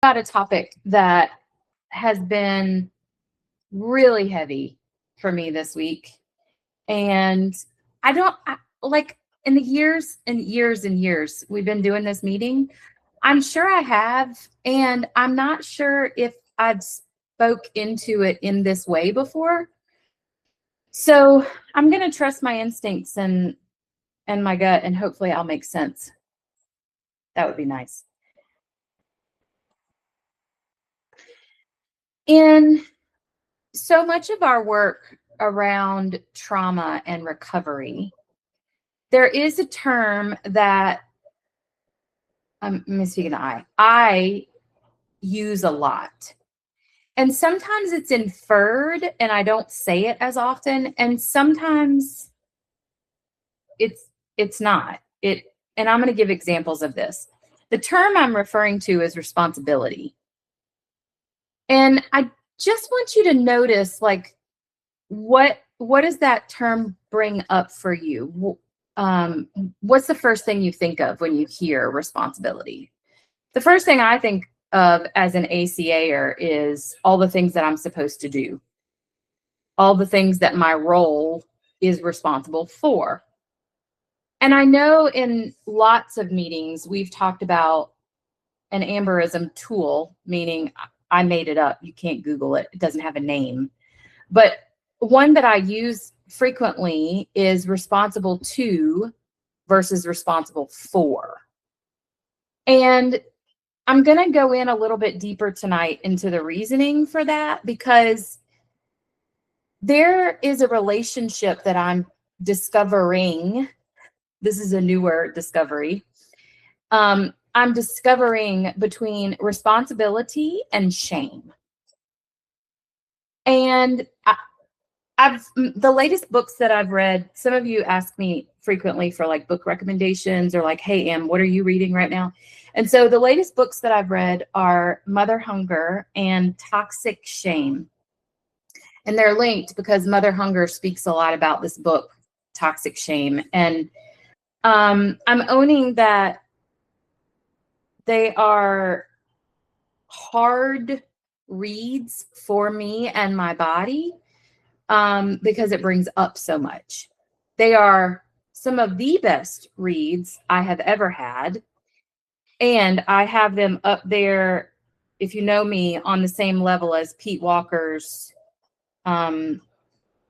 Got a topic that has been really heavy for me this week. And like in the years and years and years we've been doing this meeting, I'm sure I have, and I'm not sure if I've spoke into it in this way before. So I'm going to trust my instincts and my gut, and hopefully I'll make sense. That would be nice. In so much of our work around trauma and recovery, there is a term that let me speak in I use a lot. And sometimes it's inferred and I don't say it as often. And sometimes it's not. And I'm going to give examples of this. The term I'm referring to is responsibility. And I just want you to notice, like, what does that term bring up for you? What's the first thing you think of when you hear responsibility? The first thing I think of as an ACAer is all the things that I'm supposed to do, all the things that my role is responsible for. And I know in lots of meetings, we've talked about an Amberism tool, meaning I made it up. You can't Google it. It doesn't have a name. But one that I use frequently is responsible to versus responsible for. And I'm going to go in a little bit deeper tonight into the reasoning for that, because there is a relationship that I'm discovering. This is a newer discovery. I'm discovering between responsibility and shame. And the latest books that I've read, some of you ask me frequently for like book recommendations or like, hey, Em, what are you reading right now? And so the latest books that I've read are Mother Hunger and Toxic Shame. And they're linked because Mother Hunger speaks a lot about this book, Toxic Shame. And I'm owning that they are hard reads for me and my body because it brings up so much. They are some of the best reads I have ever had. And I have them up there, if you know me, on the same level as Pete Walker's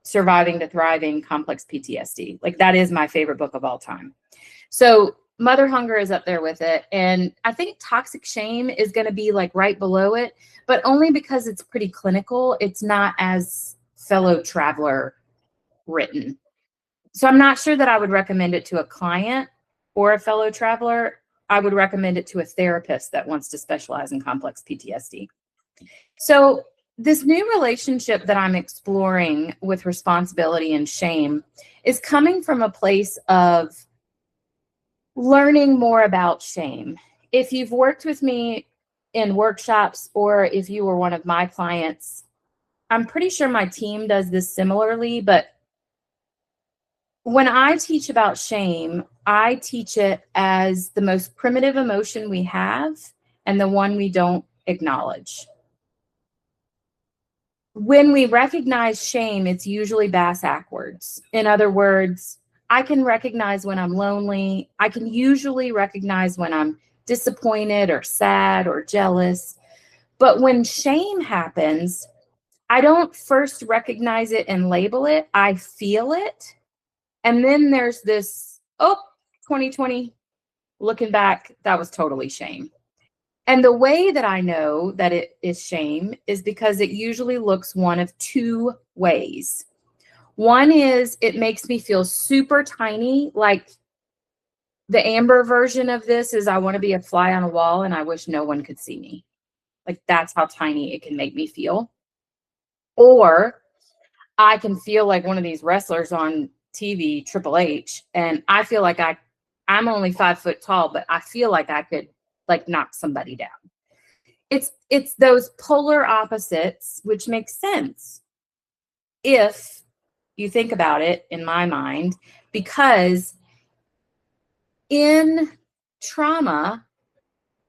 Surviving to Thriving Complex PTSD. Like, that is my favorite book of all time. So Mother Hunger is up there with it. And I think Toxic Shame is going to be like right below it, but only because it's pretty clinical. It's not as fellow traveler written. So I'm not sure that I would recommend it to a client or a fellow traveler. I would recommend it to a therapist that wants to specialize in complex PTSD. So this new relationship that I'm exploring with responsibility and shame is coming from a place of learning more about shame. If you've worked with me in workshops or if you were one of my clients, I'm pretty sure my team does this similarly, but when I teach about shame, I teach it as the most primitive emotion we have and the one we don't acknowledge. When we recognize shame, it's usually backwards. In other words, I can recognize when I'm lonely. I can usually recognize when I'm disappointed or sad or jealous. But when shame happens, I don't first recognize it and label it. I feel it. And then there's this, 2020, looking back, that was totally shame. And the way that I know that it is shame is because it usually looks one of two ways. One is it makes me feel super tiny, like the Amber version of this is I want to be a fly on a wall and I wish no one could see me. Like, that's how tiny it can make me feel. Or I can feel like one of these wrestlers on TV, Triple H, and I feel like I'm only 5 foot tall, but I feel like I could like knock somebody down. It's those polar opposites, which makes sense if you think about it, in my mind, because in trauma,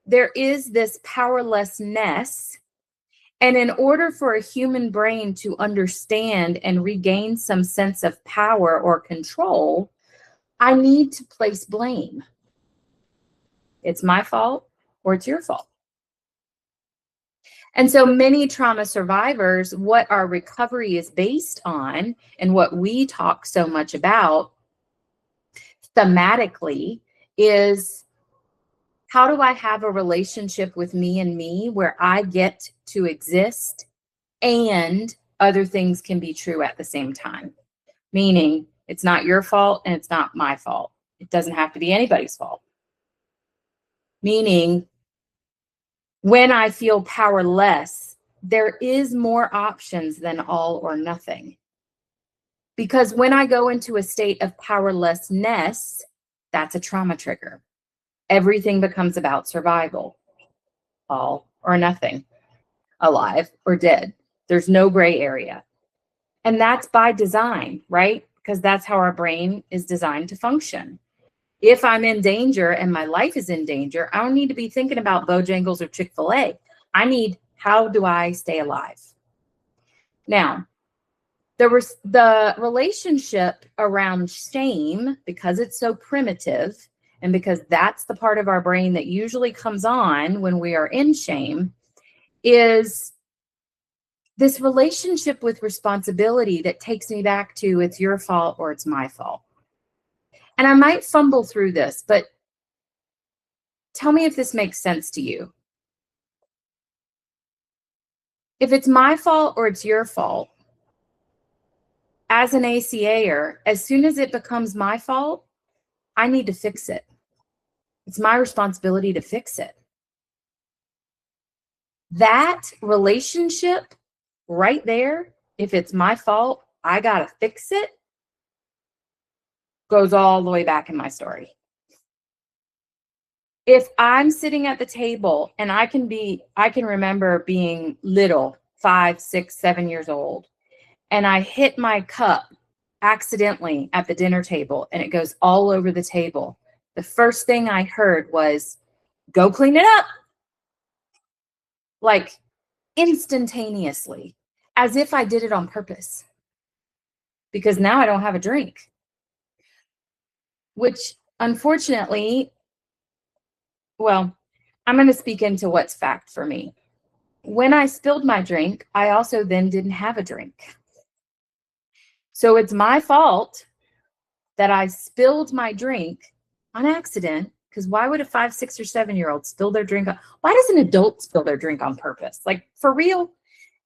there is this powerlessness. And in order for a human brain to understand and regain some sense of power or control, I need to place blame. It's my fault or it's your fault. And so many trauma survivors, what our recovery is based on and what we talk so much about thematically is, how do I have a relationship with me and me where I get to exist and other things can be true at the same time? Meaning, it's not your fault and it's not my fault. It doesn't have to be anybody's fault. Meaning, when I feel powerless, there is more options than all or nothing. Because when I go into a state of powerlessness, that's a trauma trigger. Everything becomes about survival, all or nothing, alive or dead. There's no gray area. And that's by design, right? Because that's how our brain is designed to function. If I'm in danger and my life is in danger, I don't need to be thinking about Bojangles or Chick-fil-A. I need, how do I stay alive? Now, the relationship around shame, because it's so primitive and because that's the part of our brain that usually comes on when we are in shame, is this relationship with responsibility that takes me back to, it's your fault or it's my fault. And I might fumble through this, but tell me if this makes sense to you. If it's my fault or it's your fault, as an ACAer, as soon as it becomes my fault, I need to fix it. It's my responsibility to fix it. That relationship right there, if it's my fault, I got to fix it, goes all the way back in my story. If I'm sitting at the table and I can remember being little, 5, 6, 7 years old, and I hit my cup accidentally at the dinner table and it goes all over the table. The first thing I heard was, go clean it up. Like instantaneously, as if I did it on purpose. Because now I don't have a drink. Which unfortunately, well, I'm going to speak into what's fact for me. When I spilled my drink, I also then didn't have a drink. So it's my fault that I spilled my drink on accident, because why would a 5, 6, or 7-year-old spill their drink on? Why does an adult spill their drink on purpose? Like, for real?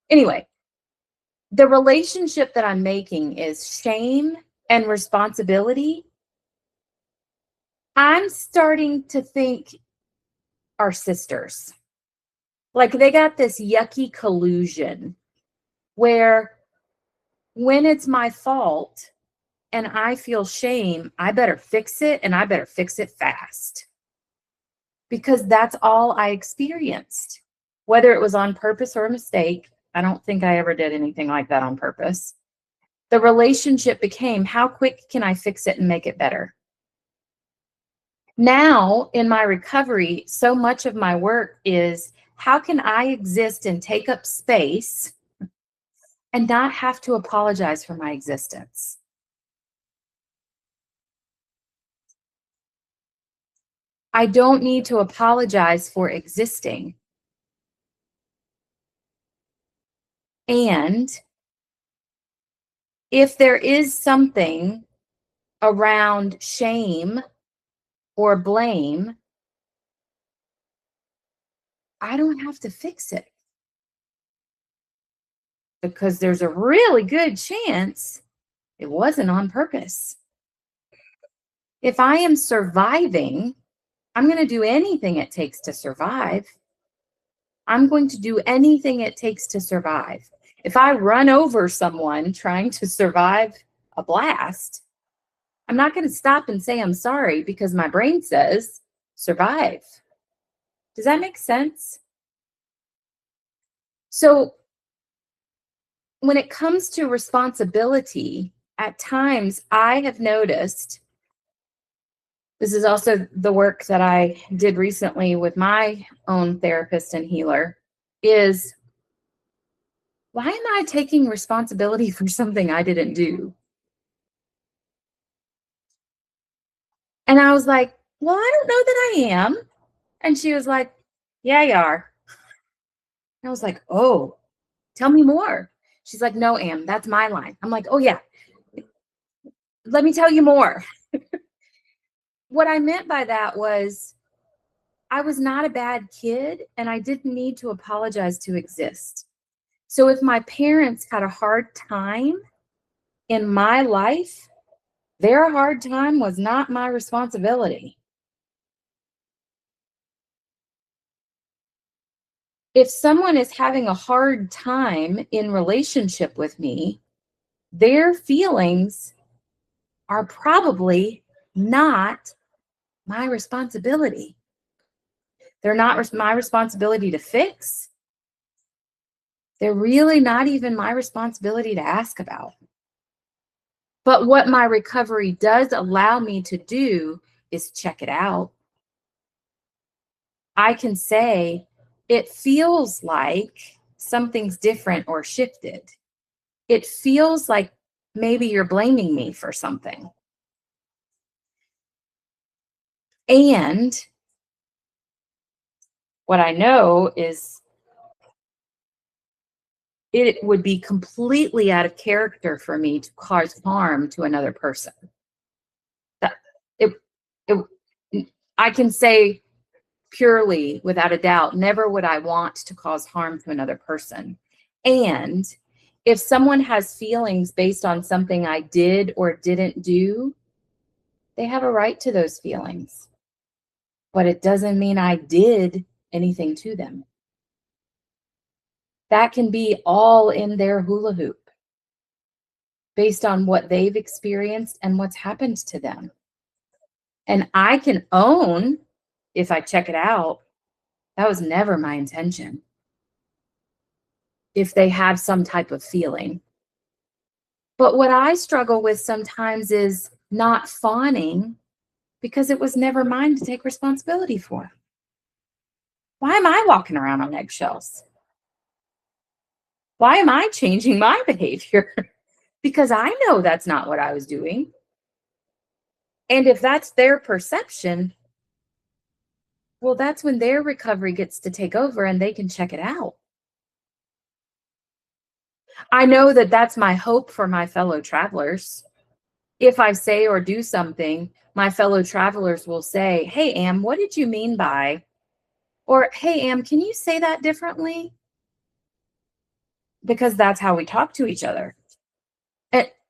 Anyway, the relationship that I'm making is shame and responsibility. I'm starting to think are sisters. Like, they got this yucky collusion where when it's my fault and I feel shame, I better fix it, and I better fix it fast. Because that's all I experienced. Whether it was on purpose or a mistake, I don't think I ever did anything like that on purpose. The relationship became, how quick can I fix it and make it better? Now, in my recovery, so much of my work is, how can I exist and take up space and not have to apologize for my existence? I don't need to apologize for existing. And if there is something around shame or blame, I don't have to fix it, because there's a really good chance it wasn't on purpose. If I am surviving, I'm going to do anything it takes to survive. I'm going to do anything it takes to survive. If I run over someone trying to survive a blast, I'm not going to stop and say I'm sorry, because my brain says survive. Does that make sense? So when it comes to responsibility, at times I have noticed This is also the work that I did recently with my own therapist and healer is, why am I taking responsibility for something I didn't do? And I was like, well, I don't know that I am. And she was like, yeah, you are. And I was like, oh, tell me more. She's like, no, Am, that's my line. I'm like, oh, yeah, let me tell you more. What I meant by that was I was not a bad kid and I didn't need to apologize to exist. So if my parents had a hard time in my life, their hard time was not my responsibility. If someone is having a hard time in relationship with me, their feelings are probably not my responsibility. They're not my responsibility to fix. They're really not even my responsibility to ask about. But what my recovery does allow me to do is check it out. I can say, it feels like something's different or shifted. It feels like maybe you're blaming me for something. And what I know is it would be completely out of character for me to cause harm to another person. That it, it I can say purely without a doubt, never would I want to cause harm to another person. And if someone has feelings based on something I did or didn't do, they have a right to those feelings. But it doesn't mean I did anything to them. That can be all in their hula hoop based on what they've experienced and what's happened to them. And I can own, if I check it out, that was never my intention. If they have some type of feeling. But what I struggle with sometimes is not fawning because it was never mine to take responsibility for. Why am I walking around on eggshells? Why am I changing my behavior? Because I know that's not what I was doing. And if that's their perception, well, that's when their recovery gets to take over and they can check it out. I know that that's my hope for my fellow travelers. If I say or do something, my fellow travelers will say, hey, Am, what did you mean by? Or, hey, Am, can you say that differently? Because that's how we talk to each other.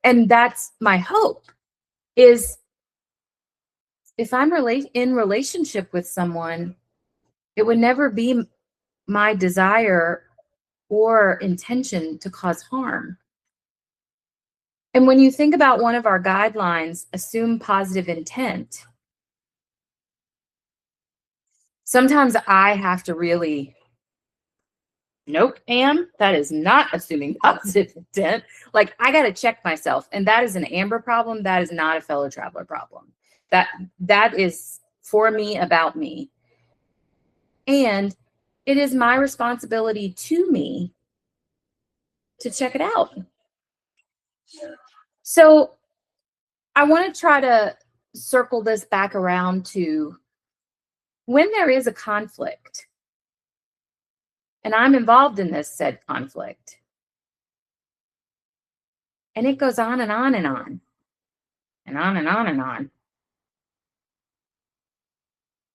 And that's my hope is if I'm in relationship with someone, it would never be my desire or intention to cause harm. And when you think about one of our guidelines, assume positive intent, sometimes I have to really, nope, Am, that is not assuming positive intent. Like I got to check myself. And that is an Amber problem. That is not a fellow traveler problem. That is for me, about me. And it is my responsibility to me to check it out. So I want to try to circle this back around to when there is a conflict and I'm involved in this said conflict, and it goes on and on and on and on and on and on.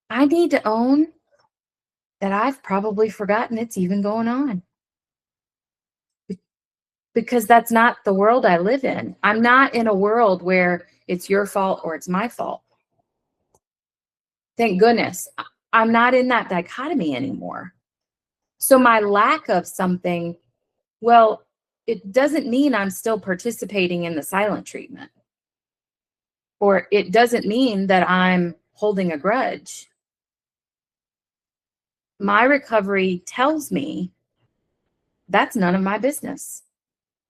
I need to own that I've probably forgotten it's even going on. Because that's not the world I live in. I'm not in a world where it's your fault or it's my fault. Thank goodness. I'm not in that dichotomy anymore. So my lack of something, well, it doesn't mean I'm still participating in the silent treatment. Or it doesn't mean that I'm holding a grudge. My recovery tells me that's none of my business.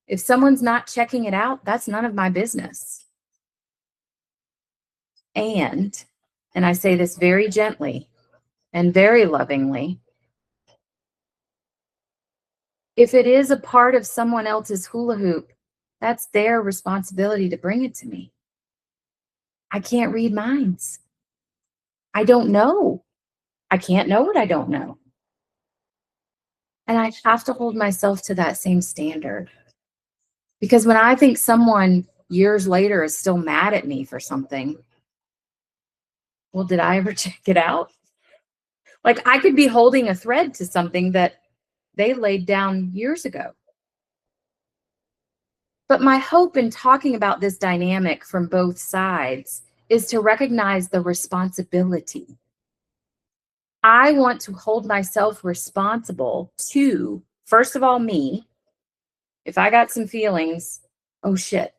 If someone's not checking it out, that's none of my business. And and I say this very gently and very lovingly, if it is a part of someone else's hula hoop, that's their responsibility to bring it to me. I can't read minds. I don't know. I can't know what I don't know. And I have to hold myself to that same standard. Because when I think someone years later is still mad at me for something, well, did I ever check it out? Like, I could be holding a thread to something that they laid down years ago. But my hope in talking about this dynamic from both sides is to recognize the responsibility. I want to hold myself responsible to, first of all, me. If I got some feelings, oh shit,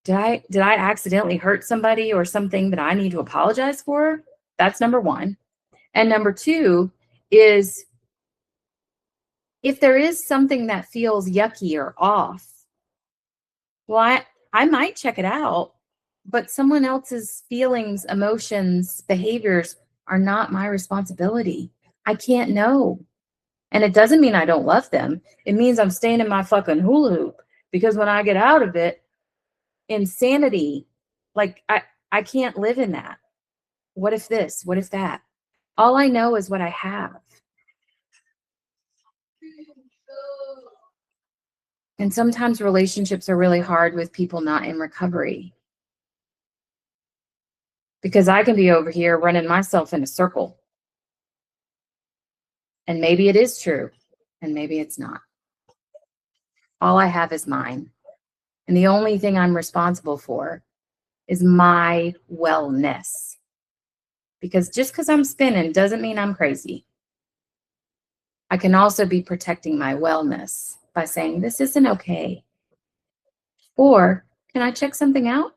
did I accidentally hurt somebody or something that I need to apologize for? That's number one. And number two is, if there is something that feels yucky or off, well, I might check it out, but someone else's feelings, emotions, behaviors are not my responsibility. I can't know. And it doesn't mean I don't love them. It means I'm staying in my fucking hula hoop, because when I get out of it, insanity, like I can't live in that. What if this? What if that? All I know is what I have. And sometimes relationships are really hard with people not in recovery, because I can be over here running myself in a circle. And maybe it is true, and maybe it's not. All I have is mine. And the only thing I'm responsible for is my wellness. Because just because I'm spinning doesn't mean I'm crazy. I can also be protecting my wellness by saying, this isn't okay. Or, can I check something out?